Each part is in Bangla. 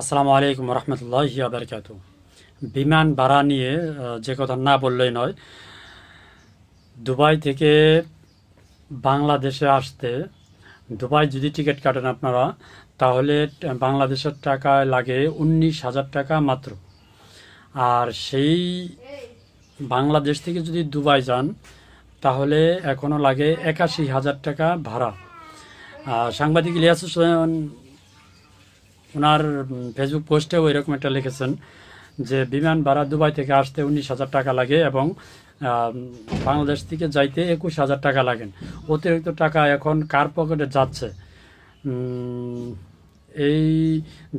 আসসালামু আলাইকুম রহমতুল্লাহি বারকাতু। বিমান ভাড়া নিয়ে যে কথা না বললেই নয়। দুবাই থেকে বাংলাদেশে আসতে, দুবাই যদি টিকিট কাটেন আপনারা, তাহলে বাংলাদেশের টাকায় লাগে 19,000 টাকা মাত্র। আর সেই বাংলাদেশ থেকে যদি দুবাই যান তাহলে এখনও লাগে 81,000 টাকা ভাড়া। সাংবাদিক ইলিয়াস হোসেন ওনার ফেসবুক পোস্টেও এরকম একটা লিখেছেন যে বিমান ভাড়া দুবাই থেকে আসতে 19,000 টাকা লাগে এবং বাংলাদেশ থেকে যাইতে 21,000 টাকা লাগেন। অতিরিক্ত টাকা এখন কার পকেটে যাচ্ছে এই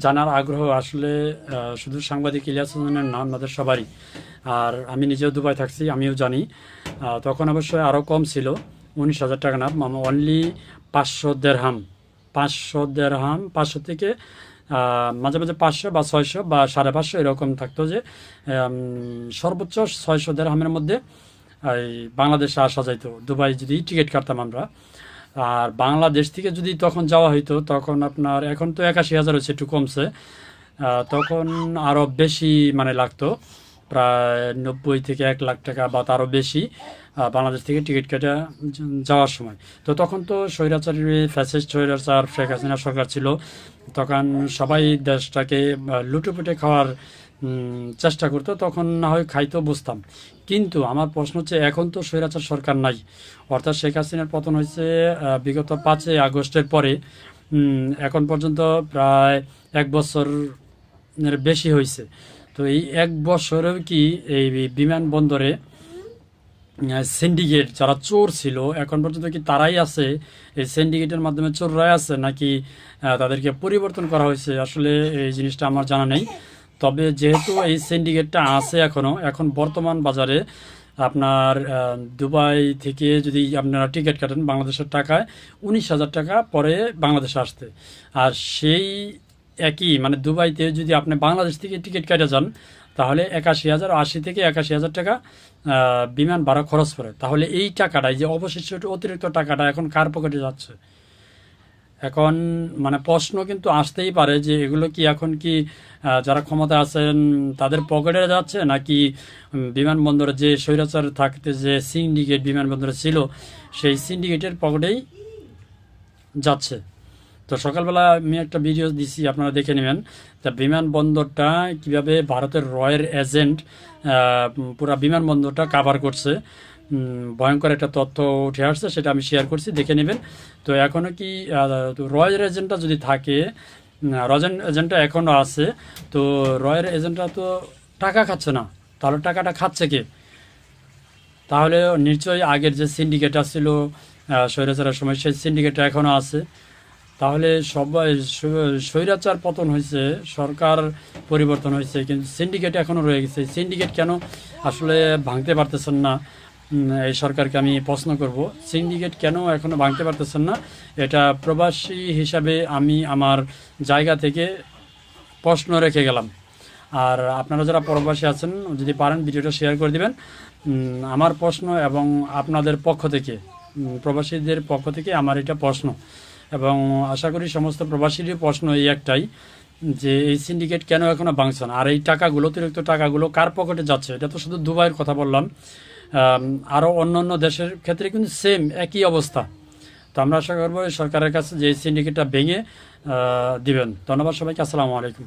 জানার আগ্রহ আসলে শুধু সাংবাদিক ইলিয়াস হোসেনের না, আমাদের সবারই। আর আমি নিজেও দুবাই থাকছি, আমিও জানি। তখন অবশ্যই আরও কম ছিল, 19,000 টাকা না, অনলি 500 দেরহাম। 500 দেরহাম, 500 থেকে মাঝে মাঝে 500 বা 600 বা 550 এরকম থাকতো, যে সর্বোচ্চ 600 দেরহামের মধ্যে এই বাংলাদেশে আসা যাইতো দুবাই যদি টিকিট কাটতাম আমরা। আর বাংলাদেশ থেকে যদি তখন যাওয়া হইতো, তখন আপনার, এখন তো 81,000 হচ্ছে, একটু কমছে, তখন আরও বেশি মানে লাগতো, প্রায় 90 থেকে 1 লাখ টাকা বা তারও বেশি বাংলাদেশ থেকে টিকিট কেটে যাওয়ার সময়। তো তখন তো স্বৈরাচারী ফ্যাসিস্ট স্বৈরাচার শেখ হাসিনা সরকার ছিল, তখন সবাই দেশটাকে লুটেপুটে খাওয়ার চেষ্টা করতো, তখন না হয় খাইতো, বুঝতাম। কিন্তু আমার প্রশ্ন হচ্ছে, এখন তো স্বৈরাচার সরকার নাই, অর্থাৎ শেখ হাসিনার পতন হয়েছে বিগত 5ই আগস্টের পরে। এখন পর্যন্ত প্রায় 1 বছরের বেশি হয়েছে। তো এই 1 বছরেও কি এই বিমানবন্দরে সিন্ডিকেট যারা চোর ছিল, এখন পর্যন্ত কি তারাই আছে? এই সিন্ডিকেটের মাধ্যমে চোররাই আছে, নাকি তাদেরকে পরিবর্তন করা হয়েছে? আসলে এই জিনিসটা আমার জানা নেই। তবে যেহেতু এই সিন্ডিকেটটা আছে এখনও, এখন বর্তমান বাজারে আপনার দুবাই থেকে যদি আপনারা টিকিট কাটেন বাংলাদেশের টাকায় 19,000 টাকা পরে বাংলাদেশে আসতে। আর সেই একই মানে দুবাইতে যদি আপনি বাংলাদেশ থেকে টিকিট কেটে যান, তাহলে 81,000, 80 থেকে 81,000 টাকা বিমান ভাড়া খরচ পড়ে। তাহলে এই টাকাটাই যে অবশিষ্ট অতিরিক্ত টাকাটা এখন কার পকেটে যাচ্ছে? এখন মানে প্রশ্ন কিন্তু আসতেই পারে যে এগুলো কি এখন কি যারা ক্ষমতা আছেন তাদের পকেটে যাচ্ছে, নাকি বিমানবন্দরে যে স্বৈরাচার থাকতে যে সিন্ডিকেট বিমানবন্দরে ছিল সেই সিন্ডিকেটের পকেটেই যাচ্ছে। তো সকালবেলা আমি একটা ভিডিও দিছি, আপনারা দেখে নেবেন। তা বিমানবন্দরটা কিভাবে ভারতের রয়ের এজেন্ট পুরা বিমানবন্দরটা কাভার করছে, ভয়ঙ্কর একটা তথ্য উঠে আসছে, সেটা আমি শেয়ার করছি, দেখে নেবেন। তো এখনও কি রয়ের এজেন্টটা যদি থাকে, রয়ের এজেন্টটা এখনও আছে, তো রয়ের এজেন্টটা তো টাকা খাচ্ছে না, তাহলে টাকাটা খাচ্ছে কে? তাহলে নিশ্চয়ই আগের যে সিন্ডিকেটটা ছিল স্বৈরাচারের সময়, সেই সিন্ডিকেটটা এখনও আছে। তাহলে সবাই স্বৈরাচার পতন হয়েছে, সরকার পরিবর্তন হয়েছে, কিন্তু সিন্ডিকেট এখনও রয়ে গেছে। সিন্ডিকেট কেন আসলে ভাঙতে পারতেছেন না? এই সরকারকে আমি প্রশ্ন করব, সিন্ডিকেট কেন এখনও ভাঙতে পারতেছেন না? এটা প্রবাসী হিসাবে আমি আমার জায়গা থেকে প্রশ্ন রেখে গেলাম। আর আপনারা যারা প্রবাসী আছেন, যদি পারেন ভিডিওটা শেয়ার করে দিবেন। আমার প্রশ্ন এবং আপনাদের পক্ষ থেকে, প্রবাসীদের পক্ষ থেকে আমার এটা প্রশ্ন, এবং আশা করি সমস্ত প্রবাসীরই প্রশ্ন এই একটাই, যে এই সিন্ডিকেট কেন এখনো ভাঙছে না? আর এই টাকাগুলো, অতিরিক্ত টাকাগুলো কার পকেটে যাচ্ছে? এটা তো শুধু দুবাইয়ের কথা বললাম, আরও অন্য অন্য দেশের ক্ষেত্রে কিন্তু সেম একই অবস্থা। তো আমরা আশা করবো সরকারের কাছে যে এই সিন্ডিকেটটা ভেঙে দিবেন। ধন্যবাদ সবাইকে, আসসালামু আলাইকুম।